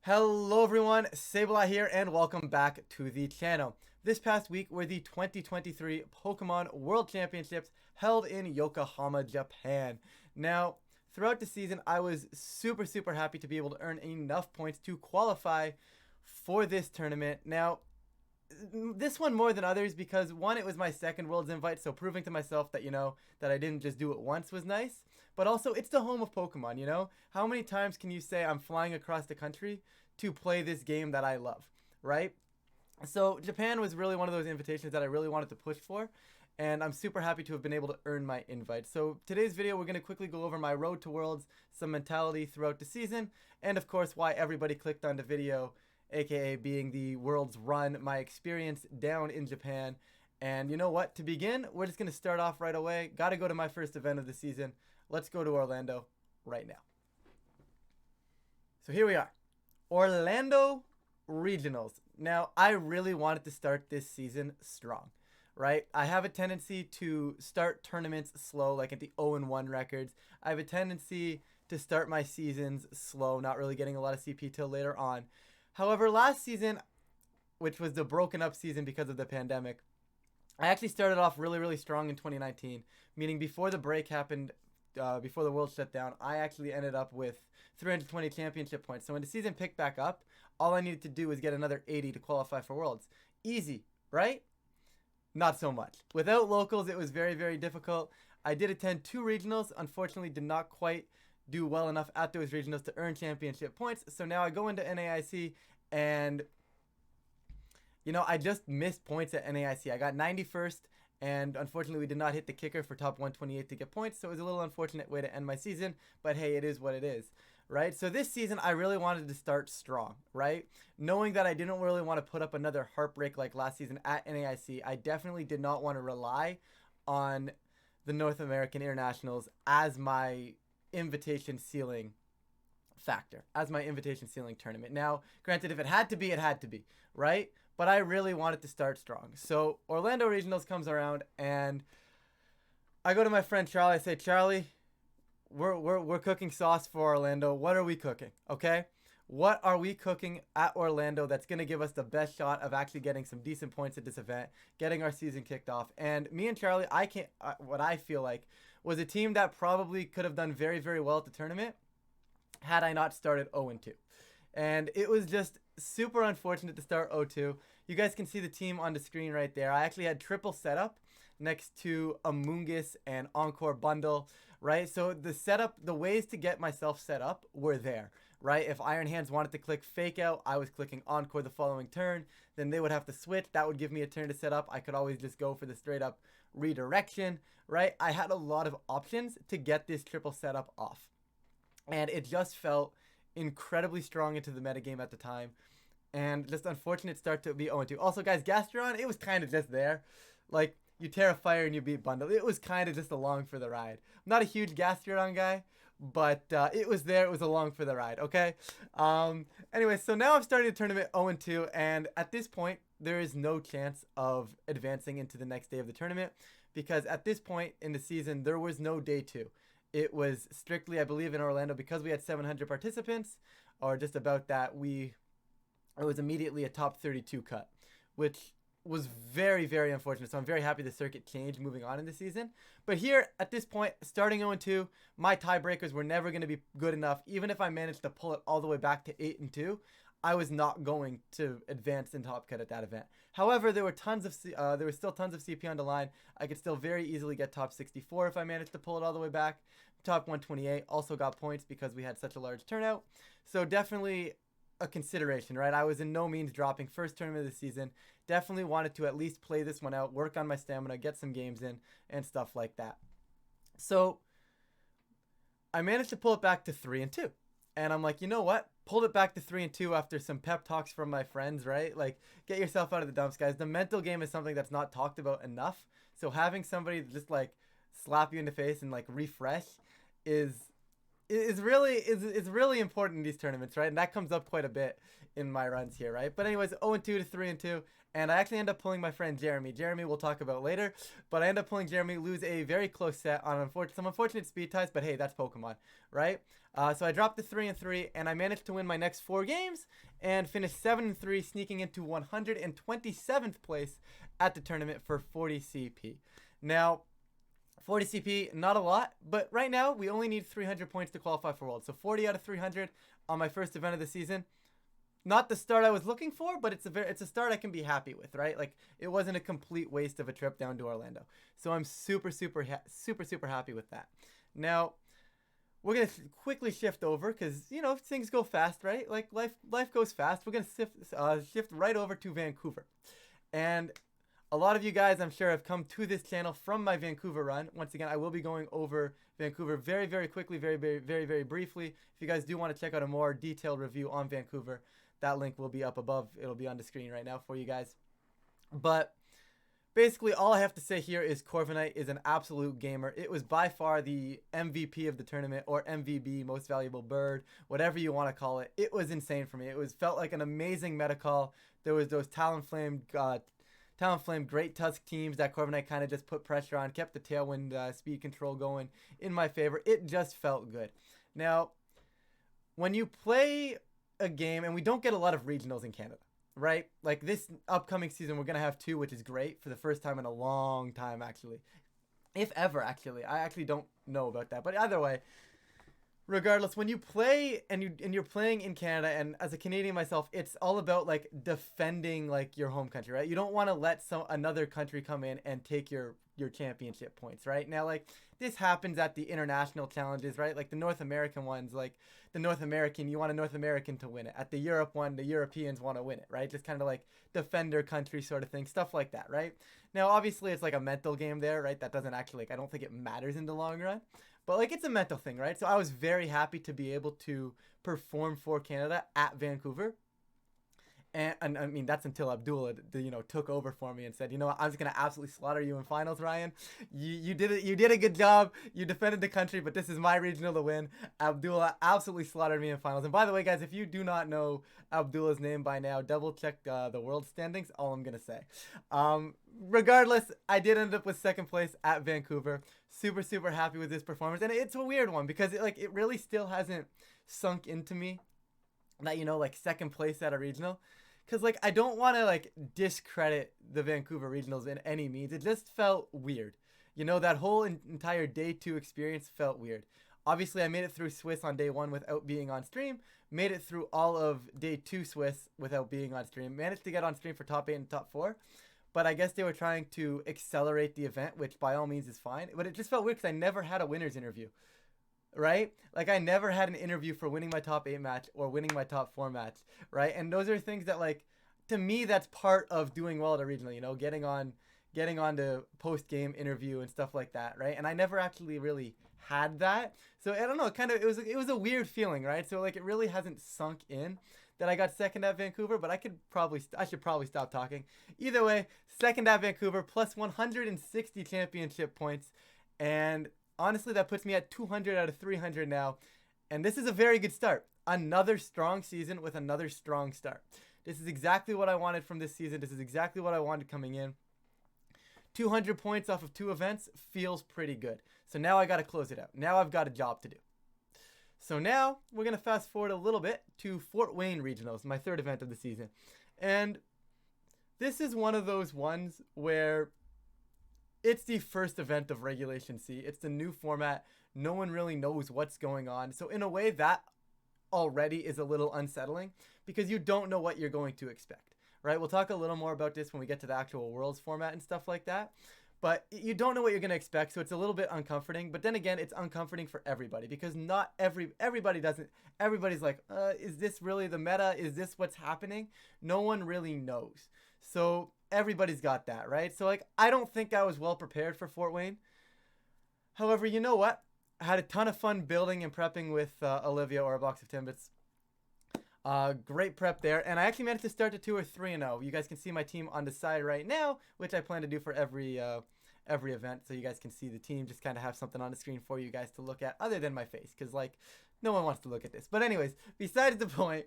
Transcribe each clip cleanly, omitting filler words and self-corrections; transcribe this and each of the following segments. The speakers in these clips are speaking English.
Hello everyone, Sableye here and welcome back to the channel. This past week were the 2023 Pokemon World Championships held in Yokohama, Japan. Now, throughout the season, I was super happy to be able to earn enough points to qualify for this tournament. Now, this one more than others because one, it was my second Worlds invite, so proving to myself that, that I didn't just do it once was nice. But also, it's the home of Pokemon, How many times can you say I'm flying across the country to play this game that I love, right? So Japan was really one of those invitations that I really wanted to push for, and I'm super happy to have been able to earn my invite. So today's video, we're going to quickly go over my road to Worlds, some mentality throughout the season, and of course why everybody clicked on the video, aka being the Worlds run, my experience down in Japan. And you know what, to begin, we're just going to start off right away. Gotta go to my first event of the season. Let's go to Orlando right now. So here we are, Orlando Regionals. Now, I really wanted to start this season strong, right? I have a tendency to start tournaments slow, like at the 0-1 records. I have a tendency to start my seasons slow, not really getting a lot of CP till later on. However, last season, which was the broken up season because of the pandemic, I actually started off really strong in 2019, meaning before the break happened, before the world shut down, I actually ended up with 320 championship points. So when the season picked back up, all I needed to do was get another 80 to qualify for Worlds. Easy, right? Not so much. Without locals, it was very difficult. I did attend 2 regionals. Unfortunately, did not quite do well enough at those regionals to earn championship points. So now I go into NAIC and, I just missed points at NAIC. I got 91st. And unfortunately, we did not hit the kicker for top 128 to get points. So it was a little unfortunate way to end my season. But hey, it is what it is, right? So this season, I really wanted to start strong, right? Knowing that I didn't really want to put up another heartbreak like last season at NAIC, I definitely did not want to rely on the North American Internationals as my invitation ceiling factor, as my invitation ceiling tournament. Now, granted, if it had to be, it had to be, right? But I really wanted to start strong. So Orlando Regionals comes around and I go to my friend Charlie. I say, Charlie, we're cooking sauce for Orlando. What are we cooking? Okay? What are we cooking at Orlando that's going to give us the best shot of actually getting some decent points at this event, getting our season kicked off? And me and Charlie, what I feel like was a team that probably could have done very well at the tournament had I not started 0-2. And it was just super unfortunate to start 0-2. You guys can see the team on the screen right there. I actually had triple setup next to Amoonguss and Encore bundle, right? So the setup, the ways to get myself set up were there, right? If Iron Hands wanted to click Fake Out, I was clicking Encore the following turn. Then they would have to switch. That would give me a turn to set up. I could always just go for the straight up redirection, right? I had a lot of options to get this triple setup off. And it just felt incredibly strong into the metagame at the time. And just unfortunate start to be 0-2. Also, guys, Gastron, it was kind of just there. Like, you tear a fire and you beat Bundle. It was kind of just along for the ride. I'm not a huge Gastron guy, but it was there. It was along for the ride, okay? Anyway, so now I'm starting the tournament 0-2. And at this point, there is no chance of advancing into the next day of the tournament. Because at this point in the season, there was no day 2. It was strictly, I believe, in Orlando, because we had 700 participants, or just about that, it was immediately a top 32 cut, which was very unfortunate. So I'm very happy the circuit changed moving on in the season. But here, at this point, starting 0-2, my tiebreakers were never going to be good enough. Even if I managed to pull it all the way back to 8-2, I was not going to advance in top cut at that event. However, there were still tons of CP on the line. I could still very easily get top 64 if I managed to pull it all the way back. Top 128 also got points because we had such a large turnout. So definitely a consideration, right? I was in no means dropping. First tournament of the season. Definitely wanted to at least play this one out, work on my stamina, get some games in, and stuff like that. So I managed to pull it back to 3-2. And I'm like, you know what? Pulled it back to 3-2 after some pep talks from my friends, right? Like, get yourself out of the dumps, guys. The mental game is something that's not talked about enough. So having somebody just like slap you in the face and like refresh is really important in these tournaments, right? And that comes up quite a bit in my runs here, right? But anyways, 0-2 to 3-2, and I actually end up pulling my friend Jeremy. Jeremy we'll talk about later, but I end up pulling Jeremy, lose a very close set on some unfortunate speed ties, but hey, that's Pokemon, right? So I dropped to 3-3, and I managed to win my next 4 games and finish 7-3, sneaking into 127th place at the tournament for 40 CP. Now, 40 CP, not a lot, but right now we only need 300 points to qualify for Worlds. So 40 out of 300 on my first event of the season. Not the start I was looking for, but it's a start I can be happy with, right? Like, it wasn't a complete waste of a trip down to Orlando. So I'm super happy with that. Now, we're going to quickly shift over because, you know, things go fast, right? Like, life goes fast. We're going to shift right over to Vancouver. And a lot of you guys, I'm sure, have come to this channel from my Vancouver run. Once again, I will be going over Vancouver very quickly, very briefly. If you guys do want to check out a more detailed review on Vancouver, that link will be up above. It'll be on the screen right now for you guys. But basically, all I have to say here is Corviknight is an absolute gamer. It was by far the MVP of the tournament, or MVB, Most Valuable Bird, whatever you want to call it. It was insane for me. It felt like an amazing meta call. There was those Talonflame Great Tusk teams that Corviknight kind of just put pressure on, kept the Tailwind speed control going in my favor. It just felt good. Now, when you play a game, and we don't get a lot of regionals in Canada, right? Like, this upcoming season, we're going to have 2, which is great, for the first time in a long time, actually. If ever, actually. I actually don't know about that. But either way, regardless, when you play and you're playing in Canada, and as a Canadian myself, it's all about, like, defending, like, your home country, right? You don't want to let another country come in and take your championship points, right? Now, like, this happens at the international challenges, right? Like the North American ones, like the North American, you want a North American to win it. At the Europe one, the Europeans want to win it, right? Just kind of like defender country sort of thing, stuff like that, right? Now, obviously, it's like a mental game there, right? That doesn't actually, like, I don't think it matters in the long run. But, like, it's a mental thing, right? So I was very happy to be able to perform for Canada at Vancouver. And I mean, that's until Abdullah, took over for me and said, you know what, I'm just going to absolutely slaughter you in finals, Ryan. You did it. You did a good job. You defended the country, but this is my regional to win. Abdullah absolutely slaughtered me in finals. And by the way, guys, if you do not know Abdullah's name by now, double check the world standings, all I'm going to say. Regardless, I did end up with 2nd place at Vancouver. Super happy with this performance. And it's a weird one because it really still hasn't sunk into me that, like 2nd place at a regional. Because, like, I don't want to, like, discredit the Vancouver Regionals in any means. It just felt weird. That whole entire day 2 experience felt weird. Obviously, I made it through Swiss on day 1 without being on stream. Made it through all of day 2 Swiss without being on stream. Managed to get on stream for top 8 and top 4. But I guess they were trying to accelerate the event, which by all means is fine. But it just felt weird because I never had a winner's interview. Right? Like, I never had an interview for winning my top 8 match or winning my top 4 match, right? And those are things that, like, to me, that's part of doing well at a regional, getting on to post-game interview and stuff like that, right? And I never actually really had that. So, I don't know, it was a weird feeling, right? So, like, it really hasn't sunk in that I got 2nd at Vancouver, but I should probably stop talking. Either way, 2nd at Vancouver, plus 160 championship points, and honestly, that puts me at 200 out of 300 now. And this is a very good start. Another strong season with another strong start. This is exactly what I wanted from this season. This is exactly what I wanted coming in. 200 points off of 2 events feels pretty good. So now I got to close it out. Now I've got a job to do. So now we're going to fast forward a little bit to Fort Wayne Regionals, my 3rd event of the season. And this is one of those ones where it's the first event of Regulation C. It's the new format. No one really knows what's going on. So in a way, that already is a little unsettling because you don't know what you're going to expect, right? We'll talk a little more about this when we get to the actual Worlds format and stuff like that. But you don't know what you're going to expect, so it's a little bit uncomforting. But then again, it's uncomforting for everybody because not everybody doesn't. Everybody's like, is this really the meta? Is this what's happening? No one really knows. So everybody's got that, right? So, like, I don't think I was well prepared for Fort Wayne. However, you know what? I had a ton of fun building and prepping with Olivia or a box of Timbits. Great prep there. And I actually managed to start the tour 3-0. You guys can see my team on the side right now, which I plan to do for every event. So you guys can see the team, just kind of have something on the screen for you guys to look at other than my face. Because, like, no one wants to look at this. But anyways, besides the point,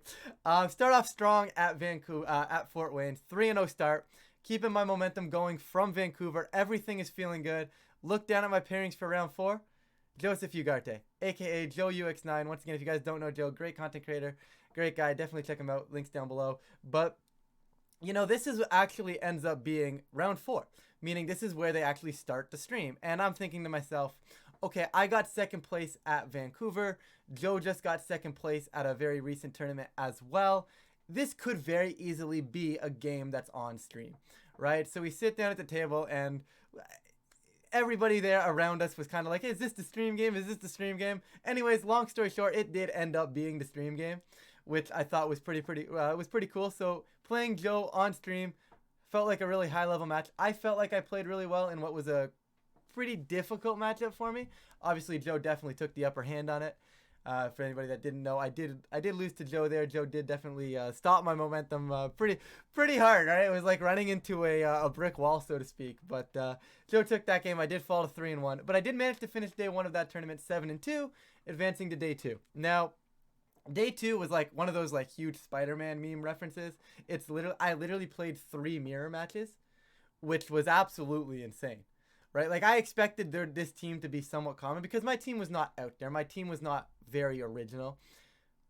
start off strong at Vancouver, at Fort Wayne. 3-0 start. Keeping my momentum going from Vancouver. Everything is feeling good. Look down at my pairings for round 4. Joseph Ugarte, aka Joe UX9. Once again, if you guys don't know Joe, great content creator, great guy. Definitely check him out. Links down below. But you know, this is actually ends up being round 4, meaning this is where they actually start the stream. And I'm thinking to myself, okay, I got second place at Vancouver. Joe just got second place at a very recent tournament as well. This could very easily be a game that's on stream, right? So we sit down at the table and everybody there around us was kind of like, hey, is this the stream game? Is this the stream game? Anyways, long story short, it did end up being the stream game, which I thought was pretty cool. So playing Joe on stream felt like a really high level match. I felt like I played really well in what was a pretty difficult matchup for me. Obviously, Joe definitely took the upper hand on it. For anybody that didn't know, I did lose to Joe there. Joe did definitely stop my momentum pretty hard, right? It was like running into a brick wall, so to speak. But Joe took that game. I did fall to 3-1, but I did manage to finish day 1 of that tournament 7-2, advancing to day 2. Now, day 2 was like one of those like huge Spider-Man meme references. I literally played 3 mirror matches, which was absolutely insane, right? Like I expected this team to be somewhat common because my team was not out there. My team was not very original.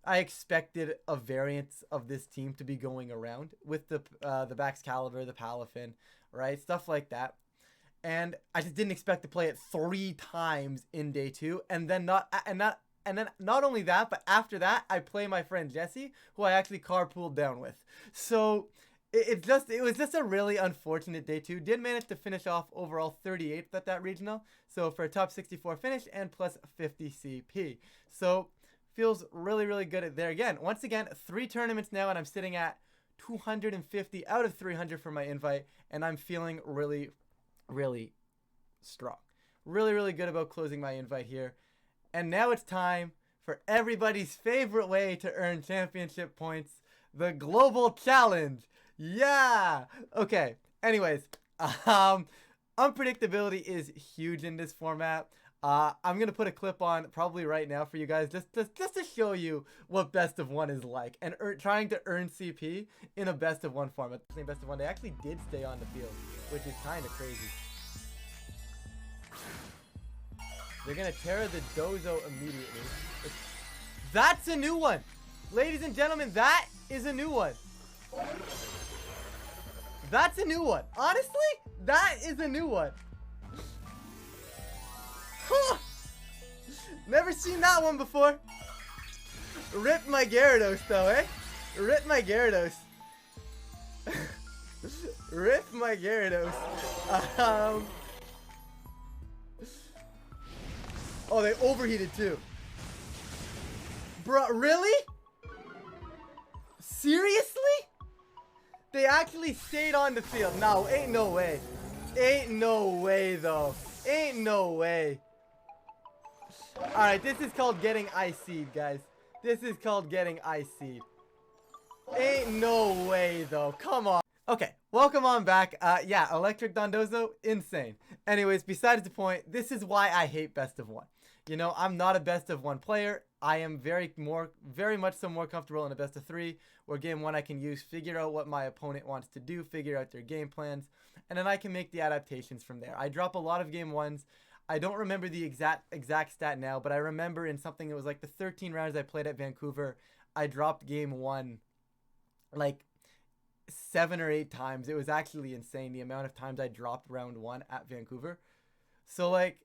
I expected a variance of this team to be going around with the Baxcalibur, the Palafin, right? Stuff like that. And I just didn't expect to play it 3 times in day 2, and then not only that, but after that, I play my friend Jesse, who I actually carpooled down with. So it was just a really unfortunate day 2. Did manage to finish off overall 38th at that regional. So for a top 64 finish and plus 50 CP. So feels really, really good at there. Once again, 3 tournaments now, and I'm sitting at 250 out of 300 for my invite, and I'm feeling really, really strong. Really, really good about closing my invite here. And now it's time for everybody's favorite way to earn championship points, the global challenge. Yeah. Okay. Anyways, unpredictability is huge in this format. I'm gonna put a clip on probably right now for you guys, just to show you what best of 1 is like, and trying to earn CP in a best of 1 format. The same best of 1, they actually did stay on the field, which is kind of crazy. They're gonna tear the dozo immediately. That's a new one, ladies and gentlemen. That is a new one. That's a new one. Honestly, that is a new one. Never seen that one before. Rip my Gyarados though, eh? Rip my Gyarados. Rip my Gyarados. Oh, they overheated too. Bro, really? Seriously? They actually stayed on the field. No, ain't no way. Ain't no way, though. Ain't no way. Alright, this is called getting IC'd, guys. This is called getting IC'd. Ain't no way, though. Come on. Okay, welcome on back. Yeah, Electric Dondozo, insane. Anyways, besides the point, this is why I hate best of 1. You know, I'm not a best of 1 player. I am very much so more comfortable in a best of 3, where game 1 I can figure out what my opponent wants to do, figure out their game plans, and then I can make the adaptations from there. I drop a lot of game 1s. I don't remember the exact stat now, but I remember in something that was like the 13 rounds I played at Vancouver, I dropped game 1 like 7 or 8 times. It was actually insane the amount of times I dropped round 1 at Vancouver. So like,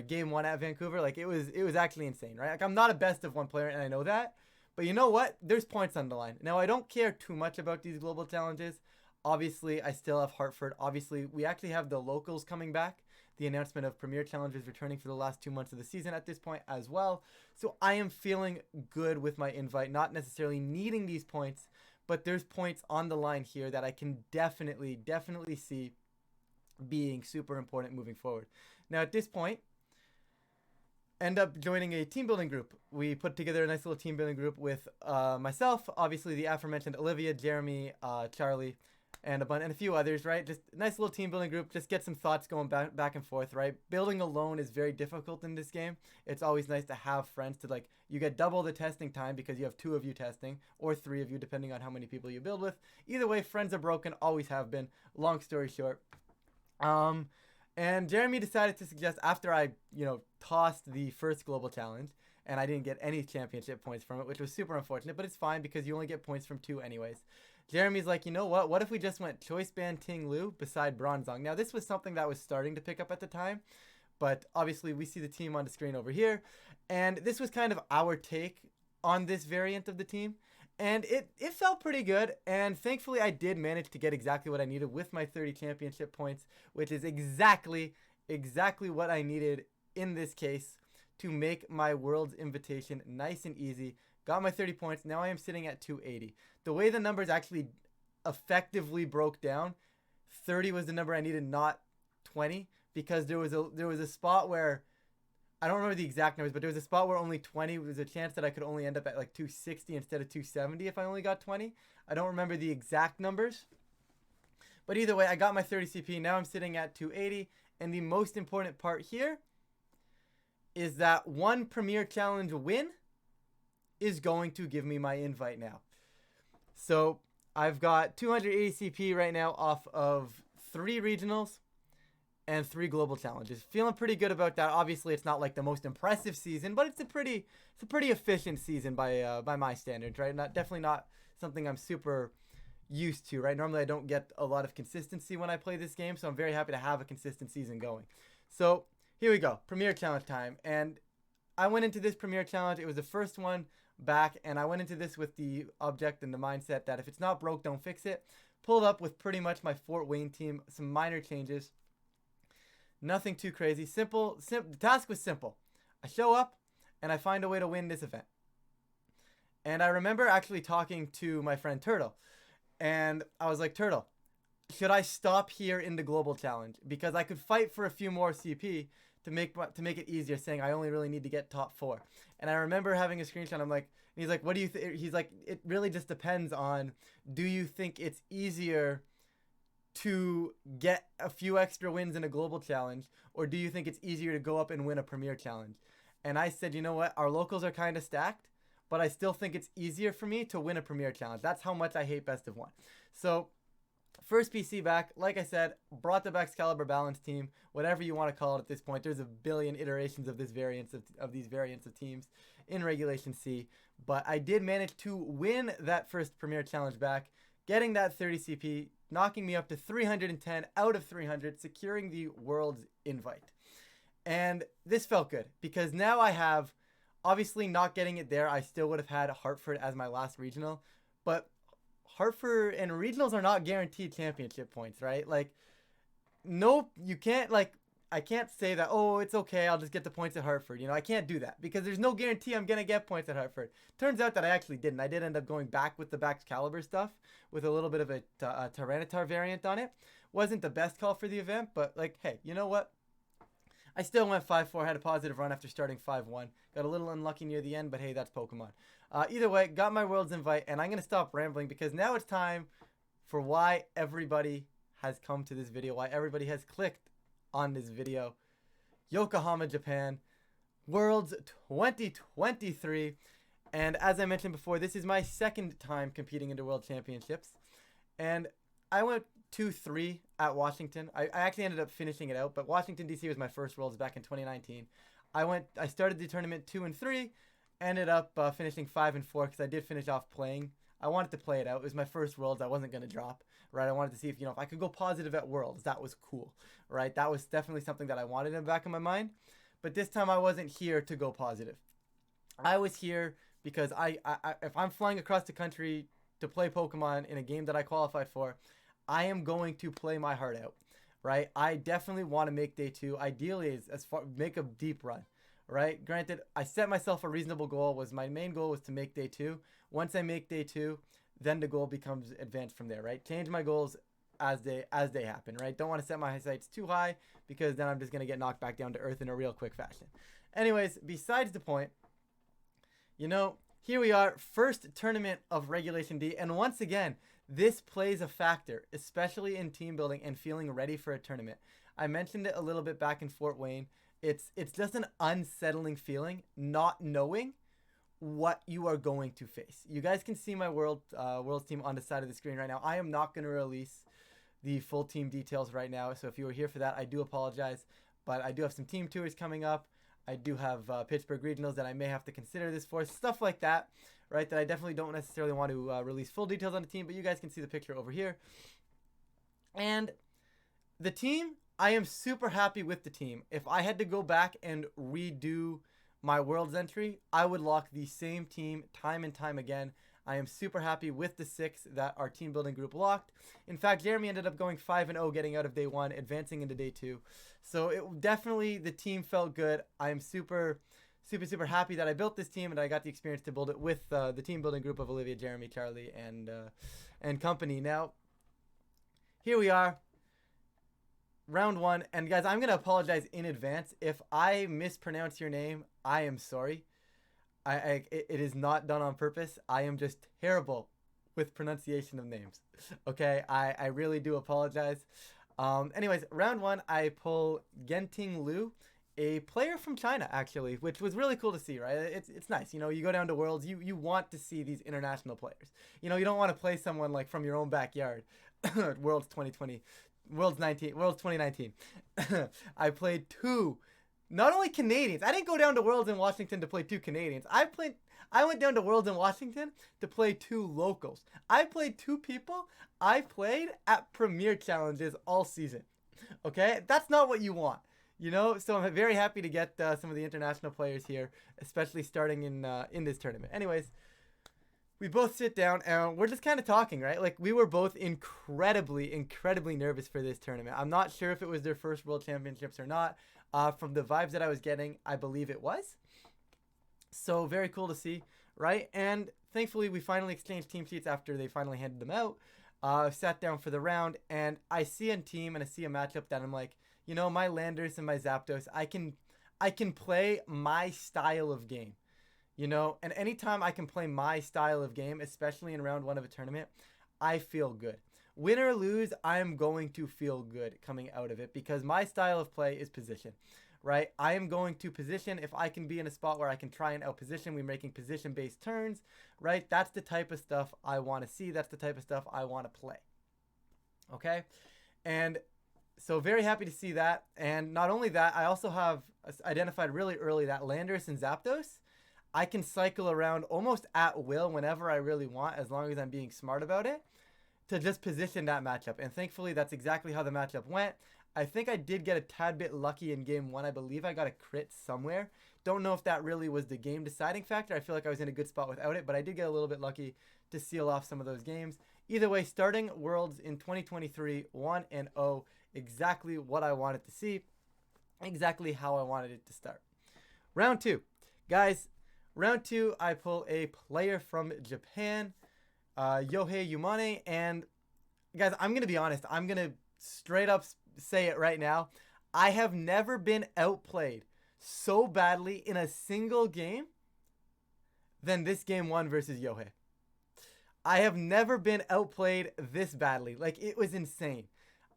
game 1 at Vancouver, like it was actually insane, right? Like I'm not a best of 1 player and I know that, but you know what? There's points on the line. Now I don't care too much about these global challenges. Obviously, I still have Hartford. Obviously, we actually have the locals coming back. The announcement of Premier Challengers returning for the last 2 months of the season at this point as well. So I am feeling good with my invite, not necessarily needing these points, but there's points on the line here that I can definitely see being super important moving forward. Now at this point, end up joining a team building group. We put together a nice little team building group with myself, obviously the aforementioned Olivia, Jeremy, Charlie, and a few others, right? Just a nice little team building group, just get some thoughts going back and forth, right? Building alone is very difficult in this game. It's always nice to have friends to, like, you get double the testing time because you have 2 of you testing, or 3 of you depending on how many people you build with. Either way, friends are broken, always have been, long story short. And Jeremy decided to suggest, after I, tossed the first global challenge and I didn't get any championship points from it, which was super unfortunate, but it's fine because you only get points from 2 anyways. Jeremy's like, you know what? What if we just went Choice Band Ting Lu beside Bronzong? Now, this was something that was starting to pick up at the time, but obviously we see the team on the screen over here. And this was kind of our take on this variant of the team. And it felt pretty good, and thankfully I did manage to get exactly what I needed with my 30 championship points, which is exactly what I needed in this case to make my World's Invitation nice and easy. Got my 30 points, now I am sitting at 280. The way the numbers actually effectively broke down, 30 was the number I needed, not 20, because there was a spot where, I don't remember the exact numbers, but there was a spot where only 20, there was a chance that I could only end up at like 260 instead of 270 if I only got 20. I don't remember the exact numbers. But either way, I got my 30 CP. Now I'm sitting at 280. And the most important part here is that one Premier Challenge win is going to give me my invite now. So I've got 280 CP right now off of 3 regionals and 3 global challenges. Feeling pretty good about that. Obviously, it's not like the most impressive season, but it's a pretty efficient season by my standards, right? Definitely not something I'm super used to, right? Normally, I don't get a lot of consistency when I play this game, so I'm very happy to have a consistent season going. So here we go, Premier Challenge time, and I went into this Premier Challenge. It was the first one back, and I went into this with the object and the mindset that if it's not broke, don't fix it. Pulled up with pretty much my Fort Wayne team, some minor changes. Nothing too crazy. Simple. The task was simple. I show up and I find a way to win this event. And I remember actually talking to my friend Turtle. And I was like, Turtle, should I stop here in the global challenge? Because I could fight for a few more CP to make it easier, saying I only really need to get top 4. And I remember having a screenshot. I'm like, he's like, what do you think? He's like, it really just depends on, do you think it's easier to get a few extra wins in a global challenge, or do you think it's easier to go up and win a premier challenge? And I said, you know what, our locals are kind of stacked, but I still think it's easier for me to win a premier challenge. That's how much I hate best of 1. So first PC back, like I said, brought the Excalibur balance team, whatever you want to call it at this point. There's a billion iterations of this variants of these variants of teams in Regulation C, but I did manage to win that first premier challenge back, getting that 30 CP, knocking me up to 310 out of 300, securing the World's Invite. And this felt good because now I have, obviously not getting it there, I still would have had Hartford as my last regional, but Hartford and regionals are not guaranteed championship points, right? Like, no, you can't, like, I can't say that, oh, it's okay, I'll just get the points at Hartford. I can't do that because there's no guarantee I'm going to get points at Hartford. Turns out that I actually didn't. I did end up going back with the Excalibur stuff with a little bit of a Tyranitar variant on it. Wasn't the best call for the event, but, like, hey, you know what? I still went 5-4, had a positive run after starting 5-1. Got a little unlucky near the end, but hey, that's Pokemon. Either way, got my World's Invite, and I'm going to stop rambling because now it's time for why everybody has come to this video, why everybody has clicked on this video. Yokohama, Japan, Worlds 2023. And as I mentioned before, this is my second time competing in the World Championships. And I went 2-3 at Washington. I actually ended up finishing it out, but Washington, D.C. was my first Worlds back in 2019. I started the tournament 2-3, ended up finishing 5-4 because I did finish off playing. I wanted to play it out. It was my first Worlds. I wasn't going to drop, right? I wanted to see if I could go positive at Worlds. That was cool, right? That was definitely something that I wanted in the back of my mind. But this time I wasn't here to go positive. I was here because if I'm flying across the country to play Pokemon in a game that I qualified for, I am going to play my heart out, right? I definitely want to make day 2. Ideally, make a deep run, right? Granted, I set myself a reasonable goal. My main goal was to make day 2. Once I make day 2, then the goal becomes advanced from there, right? Change my goals as they happen, right? Don't want to set my sights too high because then I'm just going to get knocked back down to earth in a real quick fashion. Anyways, besides the point, here we are, first tournament of Regulation D, and once again, this plays a factor, especially in team building and feeling ready for a tournament. I mentioned it a little bit back in Fort Wayne. It's just an unsettling feeling, not knowing what you are going to face. You guys can see my World's team on the side of the screen right now. I am not going to release the full team details right now. So if you were here for that, I do apologize. But I do have some team tours coming up. I do have Pittsburgh Regionals that I may have to consider this for. Stuff like that, right? That I definitely don't necessarily want to release full details on the team. But you guys can see the picture over here. And the team, I am super happy with the team. If I had to go back and redo my Worlds entry, I would lock the same team time and time again. I am super happy with the 6 that our team building group locked. In fact, Jeremy ended up going 5-0, getting out of day 1, advancing into day 2. So it definitely, the team felt good. I am super happy that I built this team and I got the experience to build it with the team building group of Olivia, Jeremy, Charlie, and company. Now, here we are. Round 1, and guys, I'm gonna apologize in advance if I mispronounce your name. I am sorry. It is not done on purpose. I am just terrible with pronunciation of names. Okay, I really do apologize. Anyways, round 1, I pull Genting Liu, a player from China actually, which was really cool to see. Right, it's nice. You know, you go down to Worlds, you want to see these international players. You know, you don't want to play someone like from your own backyard. Worlds 2020. Worlds 2019. I played 2, not only Canadians. I didn't go down to Worlds in Washington to play 2 Canadians. I went down to Worlds in Washington to play 2 locals. I played 2 people I played at Premier Challenges all season. Okay, that's not what you want, you know. So I'm very happy to get some of the international players here, especially starting in this tournament. Anyways. We both sit down and we're just kind of talking, right? Like, we were both incredibly nervous for this tournament. I'm not sure if it was their first World Championships or not. From the vibes that I was getting, I believe it was. So very cool to see, right? And thankfully, we finally exchanged team sheets after they finally handed them out. Sat down for the round, and I see a team and I see a matchup that I'm like, you know, my Landers and my Zapdos, I can play my style of game. You know, and anytime I can play my style of game, especially in round 1 of a tournament, I feel good. Win or lose, I'm going to feel good coming out of it because my style of play is position, right? I am going to position. If I can be in a spot where I can try and out-position, we're making position-based turns, right? That's the type of stuff I want to see. That's the type of stuff I want to play, okay? And so very happy to see that. And not only that, I also have identified really early that Landorus and Zapdos, I can cycle around almost at will whenever I really want, as long as I'm being smart about it, to just position that matchup. And thankfully, that's exactly how the matchup went. I think I did get a tad bit lucky in game 1. I believe I got a crit somewhere. Don't know if that really was the game deciding factor. I feel like I was in a good spot without it, but I did get a little bit lucky to seal off some of those games. Either way, starting Worlds in 2023, 1-0, exactly what I wanted to see, exactly how I wanted it to start. Round 2. Guys, round 2, I pull a player from Japan, Yohei Yumane, and guys, I'm going to be honest. I'm going to straight up say it right now. I have never been outplayed so badly in a single game than this game 1 versus Yohei. I have never been outplayed this badly. Like, it was insane.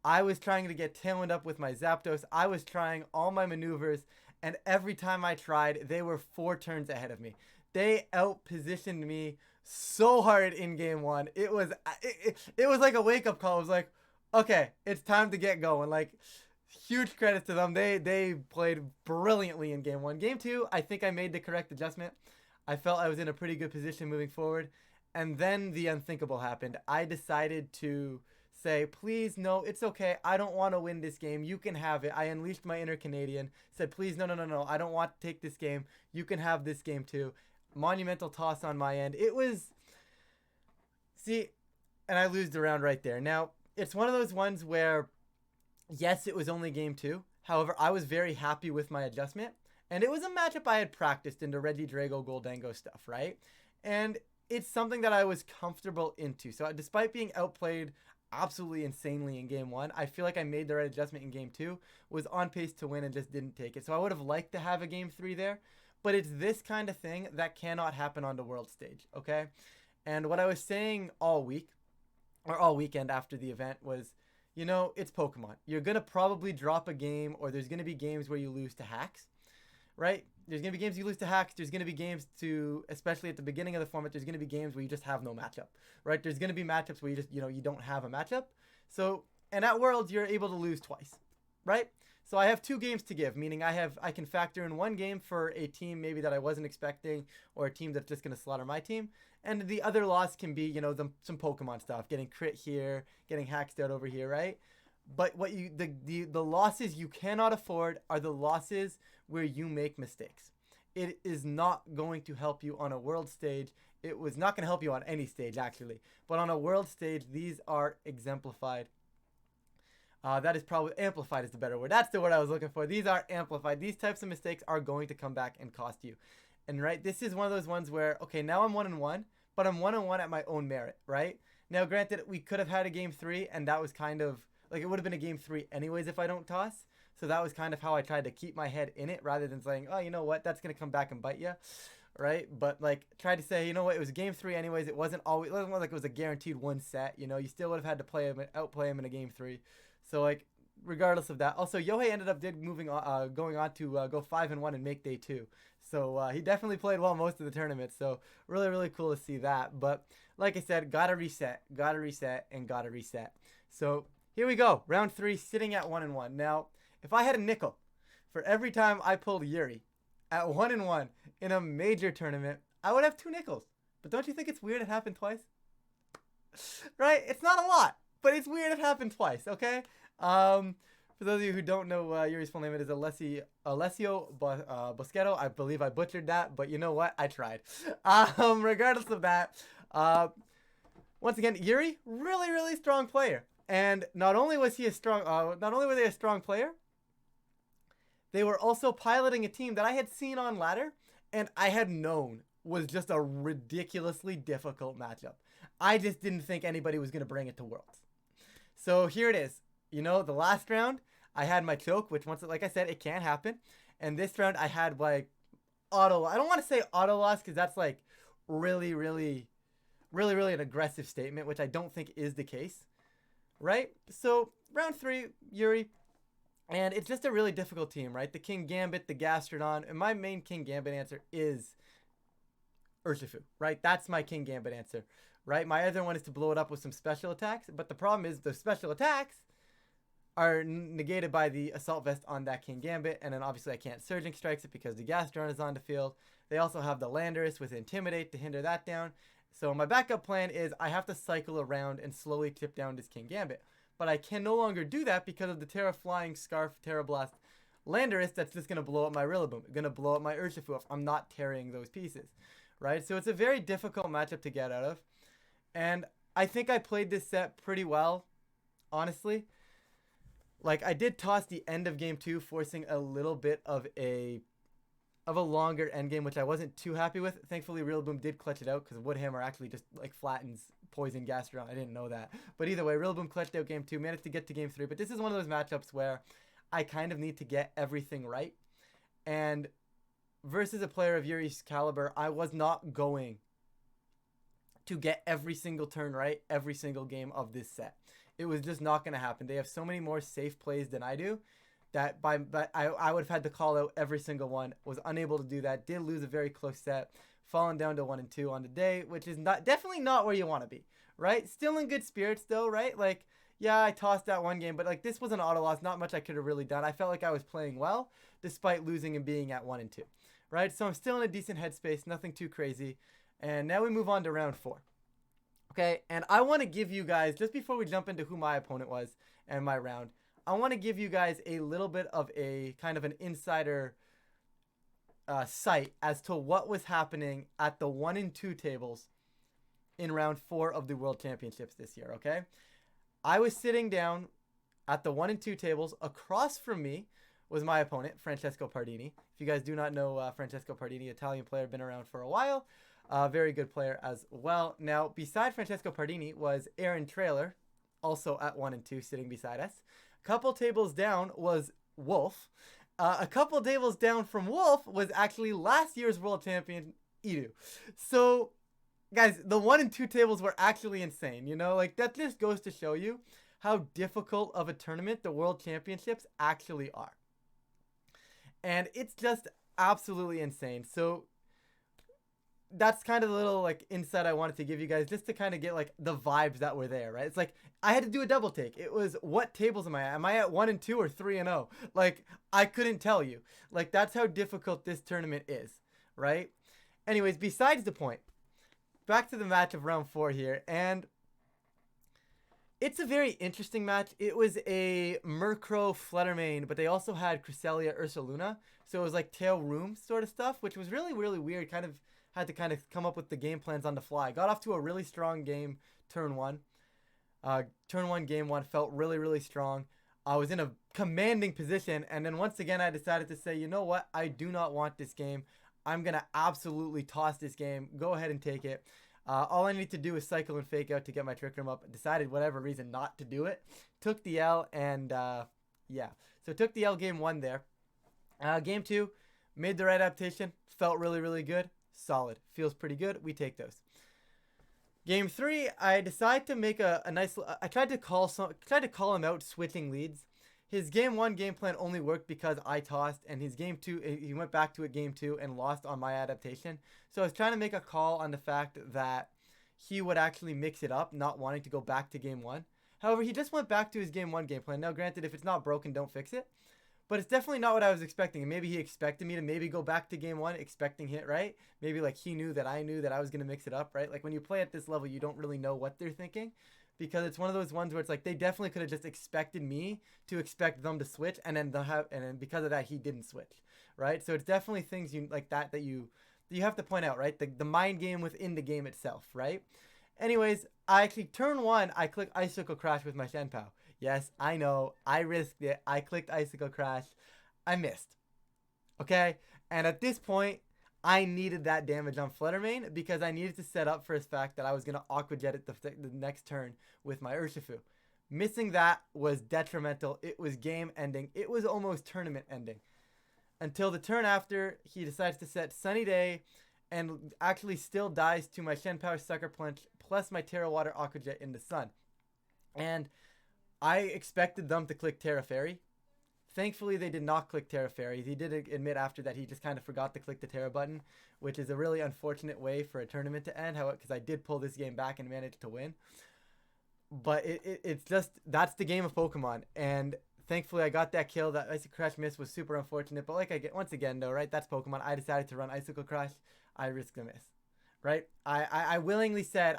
I was trying to get tailwind up with my Zapdos. I was trying all my maneuvers. And every time I tried, they were 4 turns ahead of me. They out-positioned me so hard in game 1. It was like a wake-up call. It was like, okay, it's time to get going. Like, huge credit to them. They played brilliantly in game 1. Game 2, I think I made the correct adjustment. I felt I was in a pretty good position moving forward. And then the unthinkable happened. I decided to say, please, no, it's okay. I don't want to win this game. You can have it. I unleashed my inner Canadian. Said, please, no. I don't want to take this game. You can have this game too. Monumental toss on my end. It was, see, and I lose the round right there. Now, it's one of those ones where, yes, it was only game 2. However, I was very happy with my adjustment. And it was a matchup I had practiced into Reggie Drago, Goldango stuff, right? And it's something that I was comfortable into. So despite being outplayed absolutely insanely in game 1, I feel like I made the right adjustment in game 2, was on pace to win and just didn't take it. So I would have liked to have a game 3 there, but it's this kind of thing that cannot happen on the world stage, okay? And what I was saying all week, or all weekend after the event was, you know, it's Pokemon. You're going to probably drop a game, or there's going to be games where you lose to hacks, right? There's going to be games you lose to hacks. There's going to be games to, especially at the beginning of the format, there's going to be games where you just have no matchup, right? There's going to be matchups where you just, you know, you don't have a matchup. So And at Worlds, you're able to lose twice, right? So I have 2 games to give, meaning I can factor in 1 game for a team maybe that I wasn't expecting, or a team that's just going to slaughter my team. And the other loss can be, you know, some Pokemon stuff, getting crit here, getting hacked out over here, right? But what the losses you cannot afford are the losses where you make mistakes. It is not going to help you on a world stage. It was not going to help you on any stage, actually. But on a world stage, these are exemplified. That is probably amplified is the better word. That's the word I was looking for. These are amplified. These types of mistakes are going to come back and cost you. And right, this is one of those ones where, okay, now I'm 1-1, but I'm 1-1 at my own merit, right? Now, granted, we could have had a game 3, and that was kind of, like, it would have been a game 3 anyways if I don't toss. So that was kind of how I tried to keep my head in it, rather than saying, oh, you know what, that's going to come back and bite you, right? But, like, tried to say, you know what, it was game 3 anyways. It wasn't like it was a guaranteed 1 set, you know? You still would have had to outplay him in a game 3. So, like, regardless of that. Also, Yohei ended up going on to go 5-1 and make day 2. So he definitely played well most of the tournament. So really, really cool to see that. But like I said, gotta reset, and gotta reset. So here we go. Round 3, sitting at 1-1. Now, if I had a nickel for every time I pulled Yuri at 1-1 in a major tournament, I would have 2 nickels. But don't you think it's weird it happened twice? Right? It's not a lot, but it's weird it happened twice, okay? For those of you who don't know, Yuri's full name, it is Alessio Boschetto. I believe I butchered that, but you know what? I tried. Regardless of that, once again, Yuri, really, really strong player. And not only was he not only were they a strong player, they were also piloting a team that I had seen on ladder and I had known was just a ridiculously difficult matchup. I just didn't think anybody was going to bring it to Worlds. So here it is. You know, the last round, I had my choke, which once, like I said, it can happen. And this round, I had like auto. I don't want to say auto loss because that's like really an aggressive statement, which I don't think is the case, right? So round 3, Yuri, and it's just a really difficult team, right? The King Gambit, the Gastrodon, and my main King Gambit answer is Urshifu, right? That's my King Gambit answer, right? My other one is to blow it up with some special attacks, but the problem is the special attacks are negated by the Assault Vest on that King Gambit, and then obviously I can't Surging Strikes it because the Gastrodon is on the field. They also have the Landorus with Intimidate to hinder that down. So my backup plan is I have to cycle around and slowly chip down this King Gambit. But I can no longer do that because of the Terra Flying Scarf Terra Blast Landorus that's just going to blow up my Rillaboom. Going to blow up my Urshifu if I'm not tearing those pieces, right? So it's a very difficult matchup to get out of. And I think I played this set pretty well, honestly. Like, I did toss the end of game 2, forcing a little bit of a longer end game, which I wasn't too happy with. Thankfully, Rillaboom did clutch it out because Woodhammer actually just like flattens Poison Gastrodon. I didn't know that. But either way, Rillaboom clutched out game 2, managed to get to game 3. But this is one of those matchups where I kind of need to get everything right. And versus a player of Yuri's caliber, I was not going to get every single turn right every single game of this set. It was just not going to happen. They have so many more safe plays than I do that I would have had to call out every single one. Was unable to do that. Did lose a very close set. Falling down to 1-2 on the day, which is definitely not where you want to be, right? Still in good spirits though, right? Like, yeah, I tossed that one game, but like this was an auto loss. Not much I could have really done. I felt like I was playing well despite losing and being at 1-2, right? So I'm still in a decent headspace. Nothing too crazy. And now we move on to round 4. Okay, and I want to give you guys, just before we jump into who my opponent was and my round, I want to give you guys a little bit of a kind of an insider sight as to what was happening at the 1-2 tables in round 4 of the World Championships this year, okay? I was sitting down at the 1-2 tables. Across from me was my opponent, Francesco Pardini. If you guys do not know Francesco Pardini, Italian player, been around for a while. Very good player as well. Now, beside Francesco Pardini was Aaron Trailer, also at 1-2, sitting beside us. A couple tables down was Wolf. A couple tables down from Wolf was actually last year's world champion, Edu. So, guys, the 1-2 tables were actually insane. You know, like that just goes to show you how difficult of a tournament the World Championships actually are. And it's just absolutely insane. So, that's kind of the little like insight I wanted to give you guys, just to kind of get like the vibes that were there, right? It's like I had to do a double take. It was, what tables am I at? Am I at 1-2 or 3-0? Like, I couldn't tell you. Like, that's how difficult this tournament is, right? Anyways, besides the point, back to the match of round 4 here, and it's a very interesting match. It was a Murkrow Fluttermane, but they also had Cresselia Ursaluna, so it was like tail room sort of stuff, which was really, really weird. Kind of had to kind of come up with the game plans on the fly. Got off to a really strong game turn 1. Turn 1, game 1 felt really, really strong. I was in a commanding position, and then once again I decided to say, you know what? I do not want this game. I'm going to absolutely toss this game. Go ahead and take it. All I need to do is cycle and fake out to get my Trick Room up. Decided, whatever reason, not to do it. Took the L, and yeah. So took the L game 1 there. Game 2, made the right adaptation. Felt really, really good. Solid. Feels pretty good. We take those. Game 3, I decided to make a nice... I tried to call him out switching leads. His game 1 game plan only worked because I tossed, and his game 2, he went back to it game 2 and lost on my adaptation. So I was trying to make a call on the fact that he would actually mix it up, not wanting to go back to game 1. However, he just went back to his game 1 game plan. Now, granted, if it's not broken, don't fix it. But it's definitely not what I was expecting. And maybe he expected me to maybe go back to game 1, expecting hit, right? Maybe like he knew that I was going to mix it up, right? Like when you play at this level, you don't really know what they're thinking. Because it's one of those ones where it's like they definitely could have just expected me to expect them to switch, and then because of that he didn't switch, right? So it's definitely things you like that you have to point out, right? The mind game within the game itself, right? Anyways, I actually turn 1, I click Icicle Crash with my Shenpao. Yes, I know, I risked it. I clicked Icicle Crash. I missed. Okay, and at this point, I needed that damage on Fluttermane because I needed to set up for his fact that I was going to Aqua Jet it the next turn with my Urshifu. Missing that was detrimental. It was game ending. It was almost tournament ending. Until the turn after, he decides to set Sunny Day and actually still dies to my Shenpao Sucker Punch plus my Terra Water Aqua Jet in the sun. And I expected them to click Terra Fairy. Thankfully, they did not click Terra Fairy. He did admit after that he just kind of forgot to click the Terra button, which is a really unfortunate way for a tournament to end, because I did pull this game back and managed to win. But it's just, that's the game of Pokemon, and thankfully I got that kill. That Icicle Crash miss was super unfortunate, but like once again though, right, that's Pokemon. I decided to run Icicle Crash. I risked a miss, right? I willingly said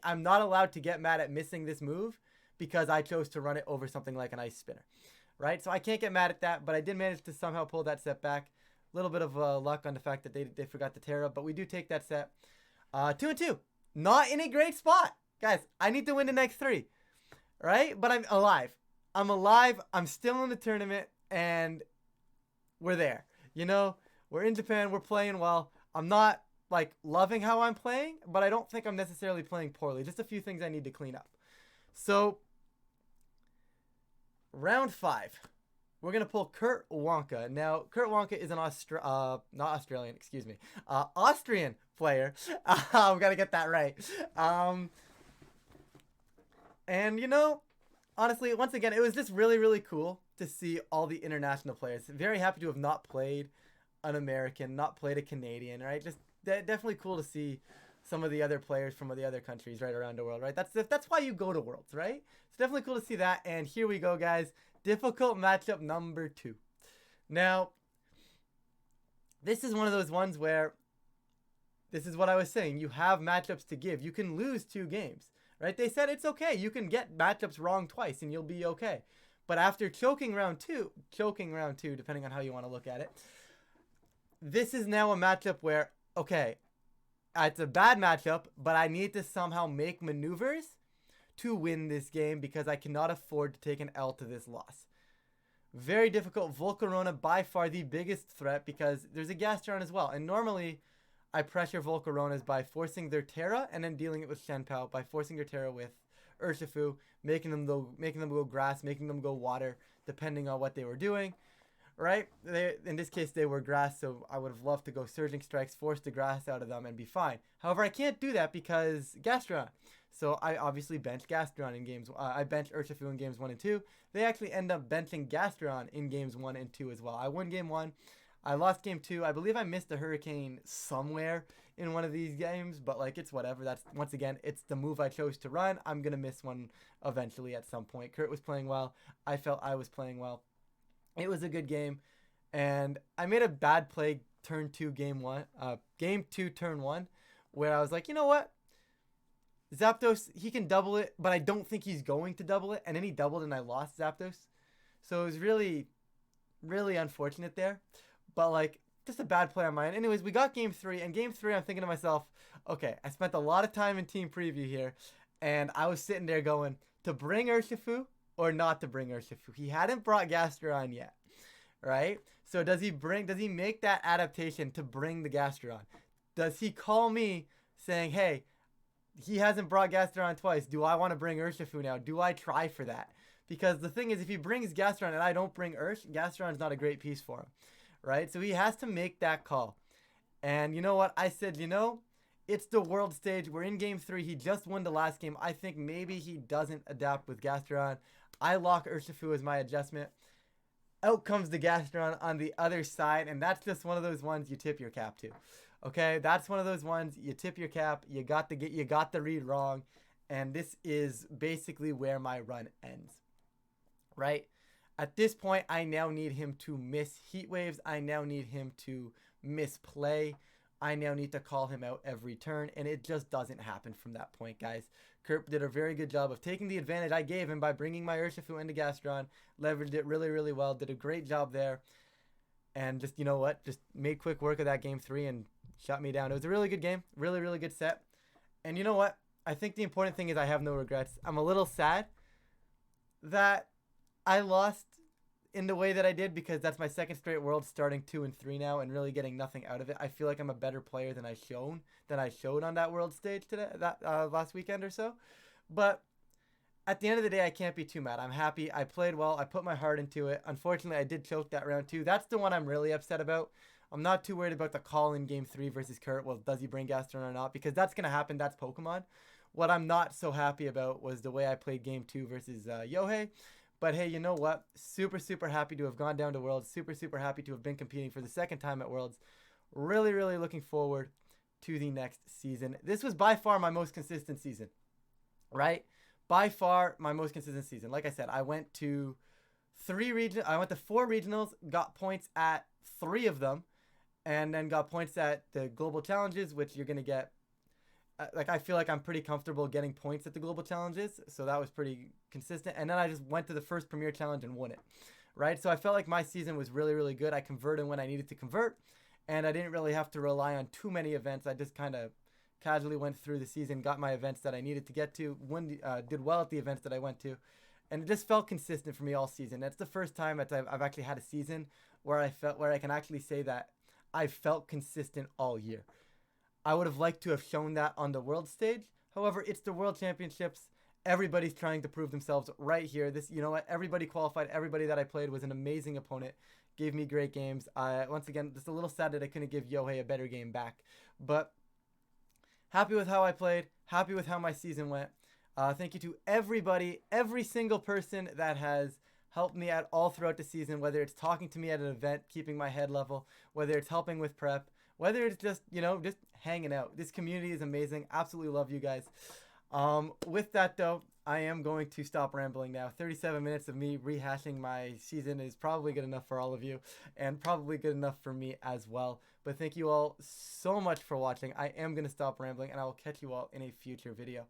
I'm not allowed to get mad at missing this move because I chose to run it over something like an Ice Spinner. Right, so I can't get mad at that, but I did manage to somehow pull that set back. A little bit of luck on the fact that they forgot the Terra, but we do take that set. 2-2, not in a great spot, guys. I need to win the next 3, right? But I'm alive. I'm alive. I'm still in the tournament, and we're there. You know, we're in Japan. We're playing well. I'm not like loving how I'm playing, but I don't think I'm necessarily playing poorly. Just a few things I need to clean up. So. Round 5, we're going to pull Kurt Wonka. Now, Kurt Wonka is an Austrian player. I've got to get that right. And, you know, honestly, once again, it was just really, really cool to see all the international players. Very happy to have not played an American, not played a Canadian, right? Just definitely cool to see some of the other players from the other countries right around the world, right? That's why you go to Worlds, right? It's definitely cool to see that. And here we go, guys. Difficult matchup number 2. Now, this is one of those ones where, this is what I was saying, you have matchups to give. You can lose 2 games, right? They said it's okay. You can get matchups wrong twice and you'll be okay. But after choking round 2, depending on how you want to look at it, this is now a matchup where, okay, it's a bad matchup, but I need to somehow make maneuvers to win this game because I cannot afford to take an L to this loss. Very difficult. Volcarona by far the biggest threat because there's a Gastron as well. And normally I pressure Volcaronas by forcing their Terra and then dealing it with Shenpao, by forcing their Terra with Urshifu, making them go grass, making them go water, depending on what they were doing. Right? In this case, they were grass, so I would have loved to go Surging Strikes, force the grass out of them, and be fine. However, I can't do that because Gastron. So I obviously bench Gastron in games. I bench Urshifu in games 1 and 2. They actually end up benching Gastron in games 1 and 2 as well. I won game 1. I lost game 2. I believe I missed a Hurricane somewhere in one of these games, but like it's whatever. That's once again, it's the move I chose to run. I'm gonna miss one eventually at some point. Kurt was playing well. I felt I was playing well. It was a good game, and I made a bad play turn two game two turn one, where I was like, you know what, Zapdos, he can double it, but I don't think he's going to double it, and then he doubled and I lost Zapdos, so it was really, really unfortunate there, but like just a bad play on mine. Anyways, we got game three, and game three I'm thinking to myself, okay, I spent a lot of time in team preview here, and I was sitting there going to bring Urshifu or not to bring Urshifu. He hadn't brought Gastrodon yet, right? So does he make that adaptation to bring the Gastrodon? Does he call me saying, hey, he hasn't brought Gastrodon twice, do I want to bring Urshifu now? Do I try for that? Because the thing is, if he brings Gastrodon and I don't bring Gastrodon's not a great piece for him, right? So he has to make that call. And you know what? I said, it's the world stage. We're in game three. He just won the last game. I think maybe he doesn't adapt with Gastrodon. I lock Urshifu as my adjustment. Out comes the Gastrodon on the other side, and that's just one of those ones you tip your cap to. Okay, that's one of those ones you tip your cap. You got the read wrong, and this is basically where my run ends. Right? At this point, I now need him to miss heat waves. I now need him to misplay. I now need to call him out every turn, and it just doesn't happen from that point, guys. Kurt did a very good job of taking the advantage I gave him by bringing my Urshifu into Gastrodon, leveraged it really, really well, did a great job there, and just, you know what, just made quick work of that game three and shut me down. It was a really good game, really, really good set, and you know what, I think the important thing is I have no regrets. I'm a little sad that I lost in the way that I did, because that's my second straight world, starting 2 and 3 now and really getting nothing out of it. I feel like I'm a better player than I showed on that world stage today, that last weekend or so. But at the end of the day, I can't be too mad. I'm happy. I played well. I put my heart into it. Unfortunately, I did choke that round 2. That's the one I'm really upset about. I'm not too worried about the call in game 3 versus Kurt. Well, does he bring Gastrodon or not? Because that's going to happen. That's Pokemon. What I'm not so happy about was the way I played game 2 versus Yohei. But hey, you know what? Super, super happy to have gone down to Worlds. Super, super happy to have been competing for the second time at Worlds. Really, really looking forward to the next season. This was by far my most consistent season, right? By far my most consistent season. Like I said, I went to 4 regionals, got points at 3 of them, and then got points at the global challenges, which you're going to get. Like, I feel like I'm pretty comfortable getting points at the global challenges, so that was pretty consistent. And then I just went to the first premier challenge and won it, right? So I felt like my season was really, really good. I converted when I needed to convert, and I didn't really have to rely on too many events. I just kind of casually went through the season, got my events that I needed to get to, did well at the events that I went to, and it just felt consistent for me all season. That's the first time that I've actually had a season where I can actually say that I felt consistent all year. I would have liked to have shown that on the world stage. However, it's the World Championships. Everybody's trying to prove themselves right here. You know what? Everybody qualified. Everybody that I played was an amazing opponent. Gave me great games. Once again, just a little sad that I couldn't give Yohei a better game back. But happy with how I played. Happy with how my season went. Thank you to everybody, every single person that has helped me out all throughout the season, whether it's talking to me at an event, keeping my head level, whether it's helping with prep, whether it's just, just hanging out. This community is amazing. Absolutely love you guys. With that, though, I am going to stop rambling now. 37 minutes of me rehashing my season is probably good enough for all of you, and probably good enough for me as well. But thank you all so much for watching. I am going to stop rambling, and I will catch you all in a future video.